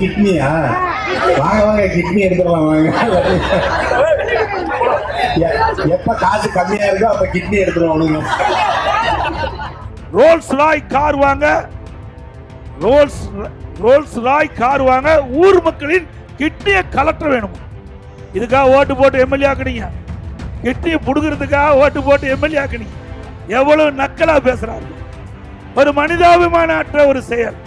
கிட்னியா? வாங்க வாங்க, கிட்னி எடுத்துடலாம் வாங்க. எப்ப காசு கம்மியா இருக்கோ அப்ப கிட்னி எடுத்துருவானுங்க. ரோல்ஸ் ராய் கார் வாங்க, ரோல்ஸ் ராய் கார் வாங்க ஊர் மக்களின் கிட்னியை கலெக்ட வேணும். இதுக்காக ஓட்டு போட்டு எம்எல்ஏ ஆக்குனீங்க, கிட்னியை புடுங்கிறதுக்காக ஓட்டு போட்டு எம்எல்ஏ ஆக்குனீங்க. எவ்வளவு நக்கலா பேசுறாரு. ஒரு மனிதாபிமான அற்ற ஒரு செயல்.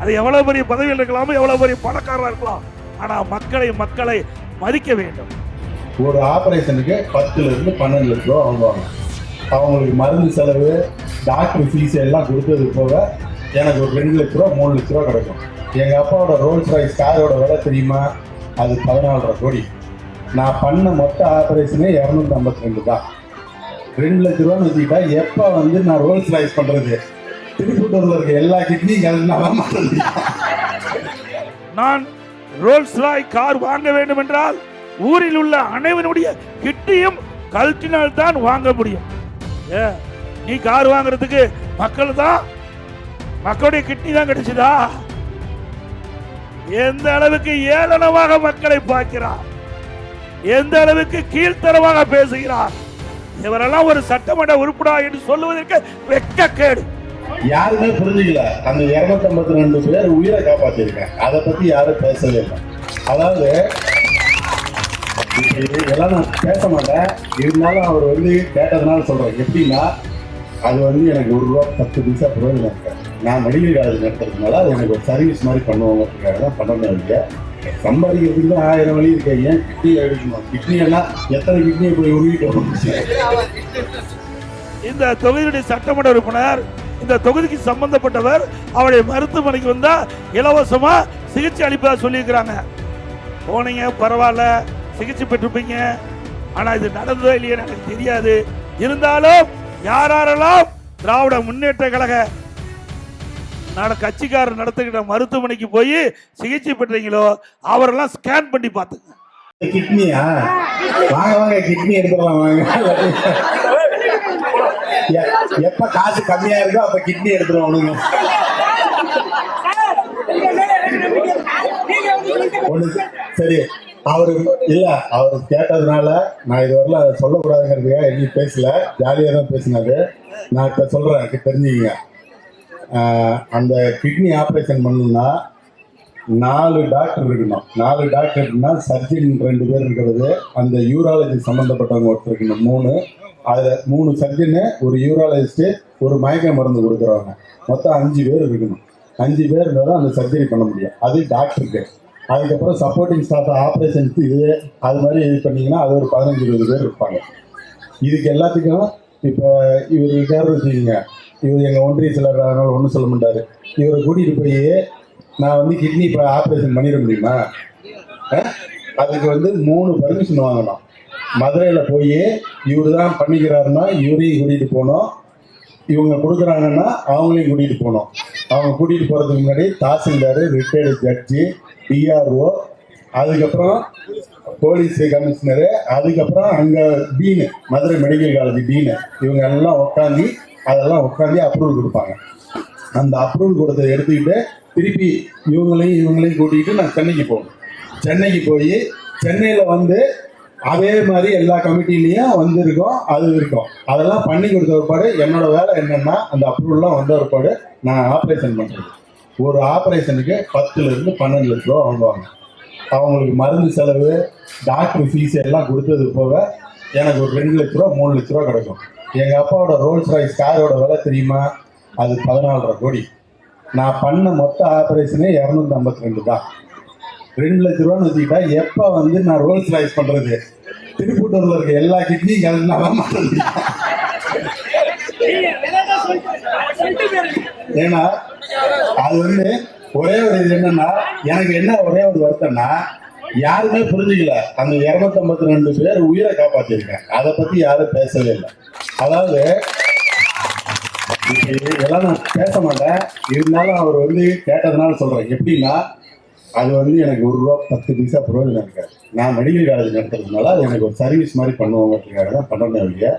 அது எவ்வளவு பெரிய பதவியில் இருக்கலாம், எவ்வளவு பெரிய பணக்காரா இருக்கலாம், ஆனா மக்களை மதிக்க வேண்டும். ஒரு ஆபரேஷனுக்கு 10 இருந்து 12 லட்ச ரூபா வாங்குவாங்க. அவங்களுக்கு மருந்து செலவு, டாக்டர் ஃபீஸ் எல்லாம் கொடுத்தது போக எனக்கு ஒரு 2 லட்ச ரூபா 3 லட்ச ரூபா கிடைக்கும். எங்கள் அப்பாவோட ரோல்ஸ் ராய்ஸ் காரோட விலை தெரியுமா? அது 14.5 கோடி. நான் பண்ண மொத்த ஆபரேஷனே 252 தான். 2 லட்ச ரூபான்னு வச்சுக்கிட்டா எப்போ வந்து நான் ரோல்ஸ் ராய்ஸ் பண்ணுறது? திருப்பூட்டூரில் இருக்க எல்லா கிட்னியும் கலந்தாலும் நான் ரோல்ஸ் ராய் கார் வாங்க வேண்டும் என்றால் ஊரில் உள்ள அனைவருடைய கிட்னியும் கழட்டினால் தான் வாங்க முடியும். நீ கார் வாங்குறதுக்கு மக்களுடைய கிட்னி தான் கிடைச்சதா? எந்த அளவுக்கு ஏளனமாக மக்களை பார்க்கிறார், எந்த அளவுக்கு கீழ்த்தரமாக பேசுகிறார். இவரெல்லாம் ஒரு சட்டமன்ற உறுப்பினரா என்று சொல்லுவதற்கு வெட்கக்கேடு. யாருமே புரிஞ்சுக்கல. அந்த 252 பேர் உயிரை காப்பாத்திருக்கேன். அதை பத்தி யாரும் பேசவே இல்லை. அதாவது இதெல்லாம் நான் பேச மாட்டேன், இருந்தாலும் அவர் வந்து கேட்டதுனால சொல்றேன். எப்படின்னா அது வந்து எனக்கு ₹1.10 பிரயோஜனம் இருக்கு. நான் மெடிக்கல் காலேஜ் நடத்துறதுனால அது எனக்கு ஒரு சர்வீஸ் மாதிரி பண்ணுவாங்கிறதுக்காக தான் பண்ணணும். இல்லையா சம்பாதிக்கிறதுக்கு தான் 1000 வழி இருக்கு. ஏன் கிட்னி எடுக்கணும்? கிட்னி எல்லாம் எத்தனை கிட்னியை போய் உருவிட்டு. இந்த தொகுதியுடைய சட்டமன்ற உறுப்பினர், இந்த தொகுதிக்கு சம்பந்தப்பட்டவர், அவருடைய மருத்துவமனைக்கு வந்தா இலவசமா சிகிச்சை அளிப்பதா சொல்லியிருக்கிறாங்க. போனீங்க, பரவாயில்ல, சிகிச்சை பெற்றிருப்பீங்க. ஆனா இது நடந்ததோ இல்லையே எனக்கு தெரியாது. இருந்தாலும் யாரெல்லாம் திராவிட முன்னேற்ற கழக கட்சிக்காரர் நடத்துகிற மருத்துவமனைக்கு போய் சிகிச்சை பெற்றீங்களோ அவரெல்லாம் ஸ்கேன் பண்ணி பார்த்துங்க. கிட்னியா? வாங்க வாங்க, கிட்னி எடுத்துடலாம் வாங்க. எப்ப காசு கம்மியா இருக்கோ அப்ப கிட்னி எடுத்துருவானுங்க. சரி, அவரு கேட்டதுனால நான் இதுவரை சொல்லக்கூடாதுங்கிறதுக்காக எங்கேயும் பேசல, ஜாலியா தான் பேசினாரு. நான் இப்ப சொல்றேன், தெரிஞ்சுக்கங்க. அந்த கிட்னி ஆப்ரேஷன் பண்ணணும்னா 4 டாக்டர் இருக்கணும். 4 டாக்டர்னா சர்ஜன் 2 பேர் இருக்கிறது, அந்த யூராலஜி சம்பந்தப்பட்டவங்க ஒருத்தர் இருக்கணும் 3. அதுல 3 சர்ஜனு, ஒரு யூராலஜிஸ்ட், ஒரு மயக்க மருந்து கொடுக்குறவங்க, மொத்தம் 5 பேர் இருக்கணும். 5 பேர் இருந்தால் தான் அந்த சர்ஜரி பண்ண முடியும். அது டாக்டருக்கு. அதுக்கப்புறம் சப்போர்ட்டிங் ஸ்டாஃப் ஆப்ரேஷனுக்கு இது அது மாதிரி இது பண்ணிங்கன்னா அது ஒரு 15-20 பேர் இருப்பாங்க. இதுக்கு எல்லாத்துக்கும் இப்போ இவர் இருக்காரு வச்சுக்கோங்க. இவர் எங்கள் ஒன்றிய சிலர், அதனால ஒன்றும் சொல்ல மாட்டார். இவரை கூட்டிகிட்டு போய் நான் வந்து கிட்னி இப்போ ஆப்ரேஷன் பண்ணிட முடியுமா? அதுக்கு வந்து 3 பர்மிஷன் வாங்கணும். மதுரையில் போய் இவர் தான் பண்ணிக்கிறாருன்னா இவரையும் கூட்டிகிட்டு போகணும், இவங்க கொடுக்குறாங்கன்னா அவங்களையும் கூட்டிகிட்டு போகணும். அவங்க கூட்டிகிட்டு போகிறதுக்கு முன்னாடி தாசில்தார், ரிட்டையர்டு ஜட்ஜி, டிஆர்ஓ, அதுக்கப்புறம் போலீஸ் கமிஷனரு, அதுக்கப்புறம் அங்கே டீனு, மதுரை மெடிக்கல் காலேஜ் டீனு, இவங்க எல்லாம் உட்காந்து அப்ரூவல் கொடுப்பாங்க. அந்த அப்ரூவல் கொடுத்ததை எடுத்துக்கிட்டு திருப்பி இவங்களையும் கூட்டிகிட்டு நான் சென்னைக்கு போகணும். சென்னைக்கு போய் சென்னையில் வந்து அதே மாதிரி எல்லா கமிட்டிலையும் வந்திருக்கோம், அது இருக்கும். அதெல்லாம் பண்ணி கொடுத்த ஒருபாடு என்னோட வேலை என்னன்னா அந்த அப்ரூவல்லாம் வந்த ஒருபாடு நான் ஆப்ரேஷன் பண்ணுறது. ஒரு ஆப்ரேஷனுக்கு 10 இருந்து 12 லட்ச ரூபா வாங்குவாங்க. அவங்களுக்கு மருந்து செலவு, டாக்டர் ஃபீஸ் எல்லாம் கொடுத்தது போக எனக்கு ஒரு 2 லட்ச ரூபா 3 லட்ச ரூபா கிடைக்கும். எங்கள் அப்பாவோட ரோல்ஸ் ராய்ஸ் காரோட விலை தெரியுமா? அது 14.5 கோடி. நான் பண்ண மொத்த ஆபரேஷனே 252 தான். 2 லட்ச ரூபான்னு வச்சுக்கிட்டா எப்போ வந்து நான் ரோல்ஸ் ராய்ஸ் பண்ணுறது? திருப்பூட்டூரில் இருக்க எல்லா கிட்னியும் கலந்தாலும். ஏன்னா அது வந்து ஒரே ஒரு இது என்னன்னா, எனக்கு என்ன ஒரே ஒரு வருத்தம்னா யாருமே புரிஞ்சுக்கல. அந்த 252 பேர் உயிரை காப்பாற்றிருக்கேன். அதை பத்தி யாரும் பேசவே இல்லை. அதாவது இதெல்லாம் நான் பேச மாட்டேன், இருந்தாலும் அவர் வந்து கேட்டதுனால சொல்றேன். எப்படின்னா அது வந்து எனக்கு ₹1.10 பிரயோஜனம் இருக்காது. நான் மெடிக்கல் காலேஜ் நடத்துறதுனால அது எனக்கு ஒரு சர்வீஸ் மாதிரி பண்ணுவாங்கிறதுக்காக தான் பண்ணணும். இல்லையா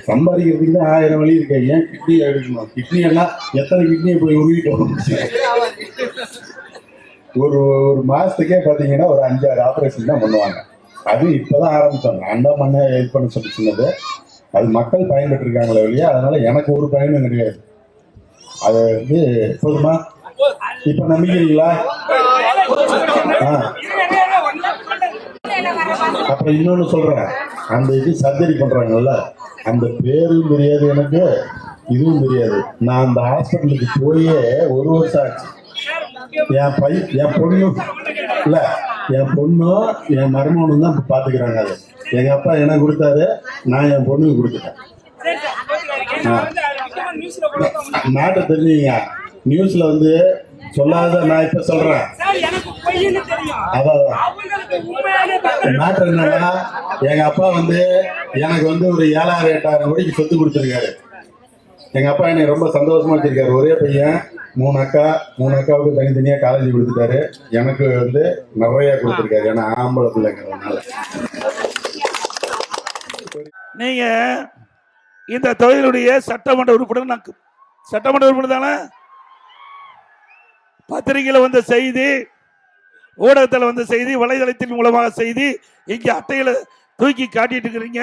சம்பாதிக்கிறதுக்கு தான் 1000 வழி இருக்கு. ஏன் கிட்னி எடுக்கணும்? கிட்னி எல்லாம் எத்தனை கிட்னியை போய் உருவிட்டு ஒரு ஒரு மாசத்துக்கே பாத்தீங்கன்னா ஒரு 5-6 ஆபரேஷன் தான் பண்ணுவாங்க. அது இப்பதான் ஆரம்பிச்சாங்க. நான் தான் பண்ண இது பண்ண சொல்லி சொன்னது. அது மக்கள் பயன்பெற்று இருக்காங்களே இல்லையா, அதனால எனக்கு ஒரு பயனும் கிடையாது. அது வந்து போதுமா? இப்ப நம்பிக்கிறீங்களா? அப்புறம் இன்னொன்னு சொல்றேன், அந்த இது சர்ஜரி பண்றாங்கல்ல, அந்த பேரும் தெரியாது எனக்கு, இதுவும் தெரியாது. நான் அந்த ஹாஸ்பிட்டலுக்கு போயே 1 வருஷம் ஆச்சு. என் பொண்ணு இல்ல, என் பொண்ணும் என் மருமகனும் தான் பாத்துக்கிறாங்க. அது எங்க அப்பா எனக்கு கொடுத்தாரு, நான் என் பொண்ணுக்கு கொடுத்துட்டேன். நாட்டை தெரிஞ்சுங்க. நியூஸ்ல வந்து சொல்லாத நான் இப்ப சொல்றேன். அதான் மேட்டர் என்னன்னா, எங்க அப்பா வந்து எனக்கு வந்து ஒரு 7,000-8,000 கோடிக்கு சொத்து கொடுத்துருக்காரு. எங்க அப்பா என்னை ரொம்ப சந்தோஷமா வச்சிருக்காரு. ஒரே பையன், 3 அக்கா, 3 அக்காவுக்கு தனித்தனியா காலேஜ் கொடுத்துட்டாரு. எனக்கு வந்து நிறைய கொடுத்துருக்காரு. ஏன்னா ஆம்பளை பிள்ளைங்கிறதுனால. நீங்க இந்த தொகுதியுடைய சட்டமன்ற உறுப்பினர், சட்டமன்ற உறுப்பினர் தானே? பத்திரிகையில் வந்த செய்தி, ஊடகத்தில் வந்த செய்தி, வலைதளத்தின் மூலமாக செய்தி, இங்க அட்டையில தூக்கி காட்டிட்டு இருக்கிறீங்க.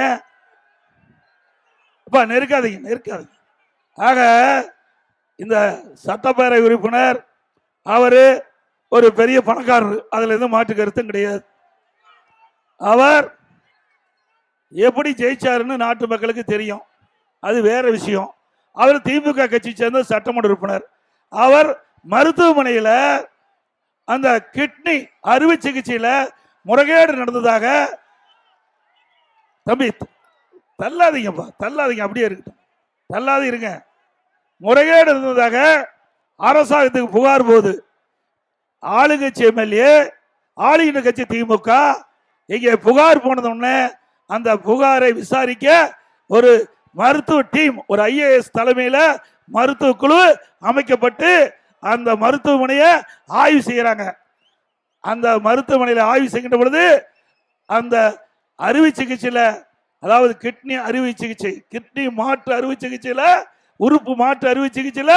நெருக்காதீங்க. ஆக இந்த சட்டப்பேரவை உறுப்பினர் அவரு ஒரு பெரிய பணக்காரர், அதுல எதுவும் மாற்று கருத்தும் கிடையாது. அவர் எப்படி ஜெயிச்சாருன்னு நாட்டு மக்களுக்கு தெரியும், அது வேற விஷயம். அவர் திமுக கட்சி சேர்ந்த சட்டமன்ற உறுப்பினர். அவர் மருத்துவமனையில் அந்த கிட்னி அறுவை சிகிச்சையில முறைகேடு நடந்ததாக, தம்பி தள்ளாதீங்கப்பா, தள்ளாதீங்க, அப்படியே இருக்கட்டும், தள்ளாது இருங்க. முறைகேடு இருந்ததாக அரசாங்கத்துக்கு புகார் போது ஆளுங்கட்சி எம்எல்ஏ, ஆளுகின்ற கட்சி திமுக இங்கே புகார் போனதுன்னு அந்த புகாரை விசாரிக்க ஒரு மருத்துவ டீம், ஒரு ஐஏஎஸ் தலைமையில மருத்துவ குழு அமைக்கப்பட்டு அந்த மருத்துவமனையை ஆய்வு செய்யறாங்க. அந்த மருத்துவமனையில் ஆய்வு செய்கின்ற பொழுது அந்த அறுவை சிகிச்சையில, அதாவது கிட்னி அறுவை சிகிச்சை, கிட்னி மாற்று அறுவை சிகிச்சையில, உறுப்பு மாற்று அறுவை சிகிச்சையில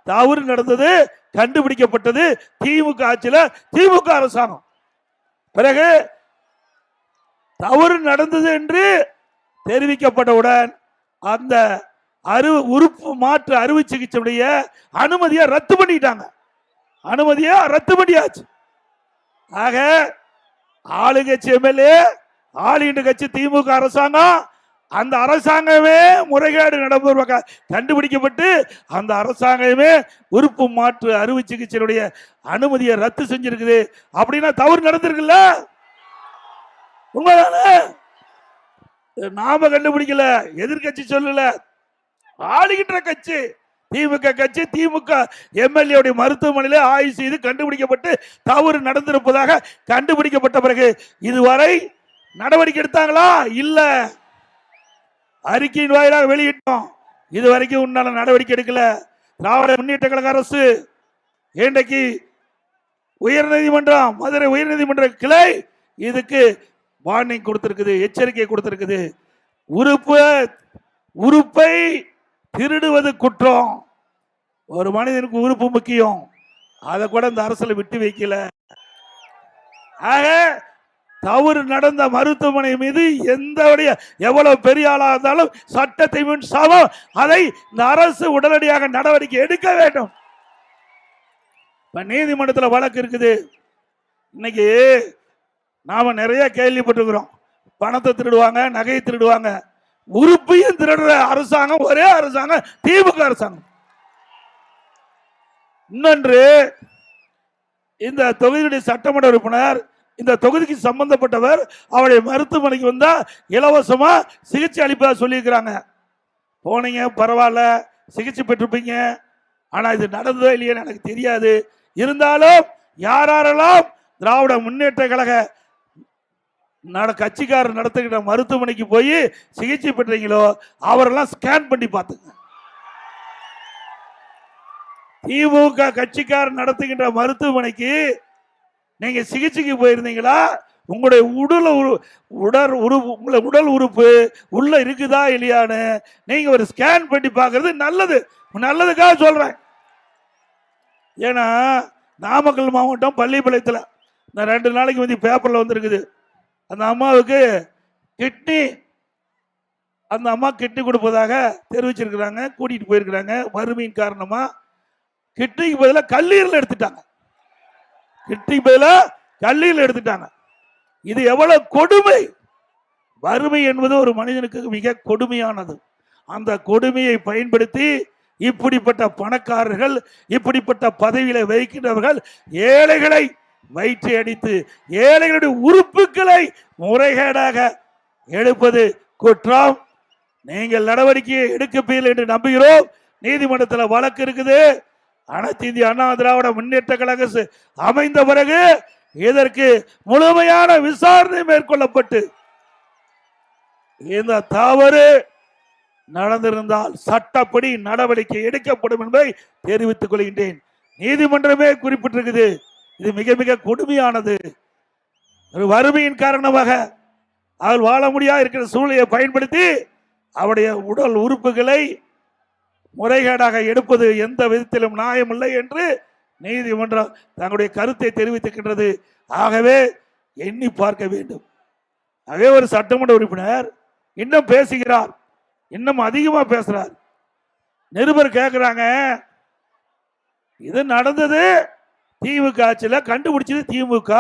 தவறு நடந்தது கண்டுபிடிக்கப்பட்டது திமுக ஆட்சியில, திமுக அரசாங்கம். பிறகு தவறு நடந்தது என்று தெரிவிக்கப்பட்டவுடன் அந்த உறுப்பு மாற்று அறுவை சிகிச்சையுடைய அனுமதியை ரத்து பண்ணிட்டாங்க. அனுமதியை ரத்து பண்ணியாச்சு. ஆக ஆளுங்கட்சி எம்எல்ஏ, ஆளுகின்ற கட்சி திமுக அரசாங்கம், அந்த அரசாங்கமே முறைகேடு நடப்பதாக கண்டுபிடிக்கப்பட்டு அந்த அரசாங்கமே உறுப்பு மாற்று அறுவை சிகிச்சையுடைய அனுமதியை ரத்து செஞ்சிருக்குது. அப்படின்னா தவறு நடந்திருக்குல்ல, உண்மைதானே? நாம கண்டுபிடிக்கல, எதிர்கட்சி சொல்லல, ஆளுகின்ற கட்சி திமுக கட்சி, திமுக எம்எல்ஏ மருத்துவமனையில ஆய்வு செய்து கண்டுபிடிக்கப்பட்டு தவறு நடந்திருப்பதாக கண்டுபிடிக்கப்பட்ட பிறகு இதுவரை நடவடிக்கை எடுத்தாங்களா? இல்ல. அறிக்கையின் வாயிலாக வெளியிட்டோம், இதுவரைக்கும் உண்டான நடவடிக்கை எடுக்கல. திராவிட முன்னேற்ற கழக அரசு இன்றைக்கு உயர்நீதிமன்றம், மதுரை உயர்நீதிமன்ற கிளை இதுக்கு வார்னிங் கொடுத்திருக்குது, எச்சரிக்கை கொடுத்திருக்குது. உறுப்பை திருடுவது குற்றம். ஒரு மனிதனுக்கு உறுப்பு முக்கியம், அதை கூட இந்த அரசுல விட்டு வைக்கல. ஆக தவறு நடந்த மருத்துவமனை மீது எவ்வளவு பெரிய ஆளா இருந்தாலும் சட்டத்தை முன் சமம், அதை இந்த அரசு உடனடியாக நடவடிக்கை எடுக்க வேண்டும். நீதிமன்றத்தில் வழக்கு இருக்குது. இன்னைக்கு நாம நிறைய கேள்விப்பட்டிருக்கிறோம், பணத்தை திருடுவாங்க, நகையை திருடுவாங்க. உறுப்பையும் திருடுற அரசாங்கம் ஒரே அரசாங்கம், திமுக அரசாங்கம். இன்னொன்று, இந்த தொகுதியுடைய சட்டமன்ற உறுப்பினர், இந்த தொகுதிக்கு சம்பந்தப்பட்டவர், அவருடைய மருத்துவமனைக்கு வந்தா இலவசமா சிகிச்சை அளிப்பதா சொல்லியிருக்கிறாங்க. போனீங்க, பரவாயில்ல, சிகிச்சை பெற்றிருப்பீங்க. ஆனா இது நடந்ததோ இல்லையன்னு எனக்கு தெரியாது. இருந்தாலும் யாரெல்லாம் திராவிட முன்னேற்ற கழக கட்சிக்காரர் நடத்துகிற மருத்துவமனைக்கு போய் சிகிச்சை பெற்றீங்களோ அவரெல்லாம் ஸ்கேன் பண்ணி பார்த்துங்க. திமுக கட்சிக்காரர் நடத்துகின்ற மருத்துவமனைக்கு நீங்க சிகிச்சைக்கு போயிருந்தீங்களா? உங்களுடைய உடல் உறுப்பு உள்ள இருக்குதா இல்லையான்னு நீங்க ஒரு ஸ்கேன் பண்ணி பார்க்கறது நல்லது. நல்லதுக்காக சொல்றேன். ஏன்னா நாமக்கல் மாவட்டம் பள்ளிப்பாளையத்தில் இந்த 2 நாளைக்கு வந்து பேப்பரில் வந்திருக்குது. அந்த அம்மாவுக்கு கிட்னி அந்த அம்மா கிட்னி கொடுப்பதாக தெரிவிச்சிருக்கிறாங்க. கூட்டிகிட்டு போயிருக்கிறாங்க. வறுமையின் காரணமாக கிட்னிக்கு பதிலாக கல்லீரல் எடுத்துட்டாங்க. கிட்னிக்கு பதிலாக கல்லீரல் எடுத்துட்டாங்க. இது எவ்வளவு கொடுமை! வறுமை என்பது ஒரு மனிதனுக்கு மிக கொடுமையானது. அந்த கொடுமையை பயன்படுத்தி இப்படிப்பட்ட பணக்காரர்கள், இப்படிப்பட்ட பதவியில வைக்கின்றவர்கள் ஏழைகளை வயிற்றை அடித்து ஏழைகளுடைய உறுப்புகளை முறைகேடாக எடுப்பது குற்றம். நீங்கள் நடவடிக்கையை எடுக்கப்பீர்கள் என்று நம்புகிறோம். நீதிமன்றத்தில் வழக்கு இருக்குது. அனைத்து இந்திய அண்ணா திராவிட முன்னேற்ற கழகம் அமைந்த பிறகு இதற்கு முழுமையான விசாரணை மேற்கொள்ளப்பட்டு இந்த தவறு நடந்திருந்தால் சட்டப்படி நடவடிக்கை எடுக்கப்படும் என்பதை தெரிவித்துக் கொள்கின்றேன். நீதிமன்றமே குறிப்பிட்டிருக்குது. இது மிக மிக கொடுமையானது. வறுமையின் காரணமாக அவள் வாழ முடியாது இருக்கிற சூழ்நிலையை பயன்படுத்தி அவருடைய உடல் உறுப்புகளை முறைகேடாக எடுப்பது எந்த விதத்திலும் நியாயமில்லை என்று நீதிமன்றம் தங்களுடைய கருத்தை தெரிவித்திருக்கின்றது. ஆகவே எண்ணி பார்க்க வேண்டும். ஆகவே ஒரு சட்டமன்ற உறுப்பினர் இன்னும் பேசுகிறார், இன்னும் அதிகமா பேசுறார். நிருபர் கேட்கிறாங்க, இது நடந்தது திமுக ஆட்சியில், கண்டுபிடிச்சது திமுக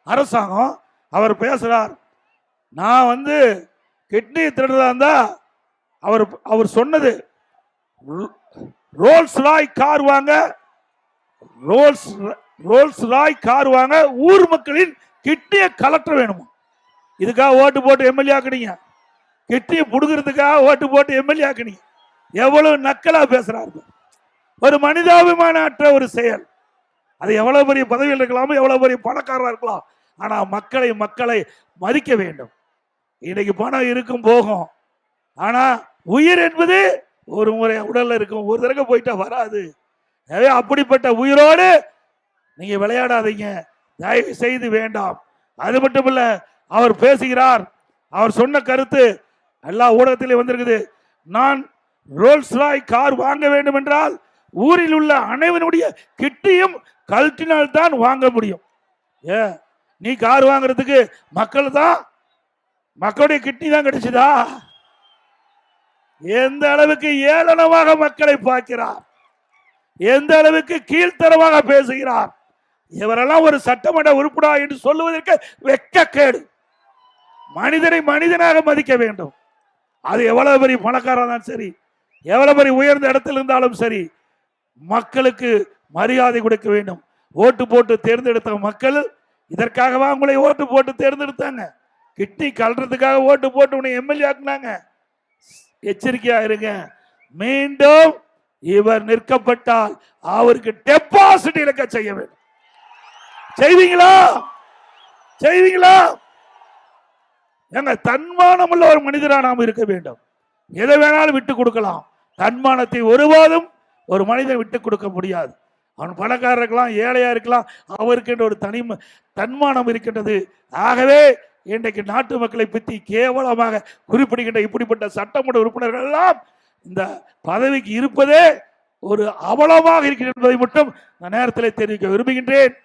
அரசாங்கம். அவர் பேசுறார், நான் வந்து கிட்னி திருடுறதா இருந்தா அவர் சொன்னது ரோல்ஸ் ராய் கார் வாங்க, ரோல்ஸ் ராய் கார் வாங்க ஊர் மக்களின் கிட்னியை கலெக்டர் வேணுமா? இதுக்காக ஓட்டு போட்டு எம்எல்ஏ ஆக்குனீங்க. கிட்னியை புடுங்கிறதுக்காக ஓட்டு போட்டு எம்எல்ஏ ஆக்குனீங்க. எவ்வளவு நக்கலா பேசுறாரு! ஒரு மனிதாபிமான அற்ற ஒரு செயல். அது எவ்வளவு பெரிய பதவியில் இருக்கலாம், எவ்வளவு பெரிய பணக்காரராக இருக்கலாம். ஆனா மக்களை மதிக்க வேண்டும். இன்னைக்கு பணம் இருக்கும் போகும், ஆனா உயிர் என்பது ஒரு முறை உடல்ல இருக்கும், ஒரு தடவை போயிட்டா வராது. எனவே அப்படிப்பட்ட உயிரோடு நீங்க விளையாடாதீங்க, தயவு செய்து வேண்டாம். அது மட்டுமல்ல, அவர் பேசுகிறார், அவர் சொன்ன கருத்து எல்லா ஊடகத்திலே வந்திருக்குது. நான் ரோல்ஸ் ராய் கார் வாங்க வேண்டும் என்றால் ஊரில் உள்ள அனைவருடைய கிட்னியும் கழட்டினால் தான் வாங்க முடியும். நீ கார் வாங்குறதுக்கு மக்களுடைய கிட்னி தான் கிடைச்சதா? எந்த அளவுக்கு ஏளனமாக மக்களை பார்க்கிறார், எந்த அளவுக்கு கீழ்த்தரமாக பேசுகிறார். இவரெல்லாம் ஒரு சட்டமன்ற உறுப்பினரா என்று சொல்லுவதற்கு வெட்கக்கேடு. மனிதனை மனிதனாக மதிக்க வேண்டும். அது எவ்வளவு பெரிய பணக்காரன் சரி, எவ்வளவு பெரிய உயர்ந்த இடத்தில் இருந்தாலும் சரி, மக்களுக்கு மரியாதை கொடுக்க வேண்டும். ஓட்டு போட்டு தேர்ந்தெடுத்த மக்கள் இதற்காகவா உங்களை ஓட்டு போட்டு தேர்ந்தெடுத்தாங்க? கிட்னி கல்றதுக்காக ஓட்டு போட்டு உன்னை எம்எல்ஏ ஆக்குனாங்க. எச்சரிக்கையா இருங்க. மீண்டும் இவர் நிற்கப்பட்டால் அவருக்கு டெபாசிட் இழக்க செய்ய வேண்டும். செய்வீங்களா? எங்க தன்மானம் உள்ள ஒரு மனிதரா நாம் இருக்க வேண்டும். எதை வேணாலும் விட்டு கொடுக்கலாம். தன்மானத்தை ஒருபோதும் ஒரு மனிதன் விட்டு கொடுக்க முடியாது. அவன் பணக்காரர் இருக்கலாம், ஏழையா இருக்கலாம், அவருக்கு ஒரு தன்மானம் இருக்கின்றது. ஆகவே இன்றைக்கு நாட்டு மக்களை பற்றி கேவலமாக குறிப்பிடுகின்ற இப்படிப்பட்ட சட்டமன்ற உறுப்பினர்கள் எல்லாம் இந்த பதவிக்கு இருப்பதே ஒரு அவலமாக இருக்கிறது என்பதை மட்டும் நான் நேரத்தில் தெரிவிக்க விரும்புகின்றேன்.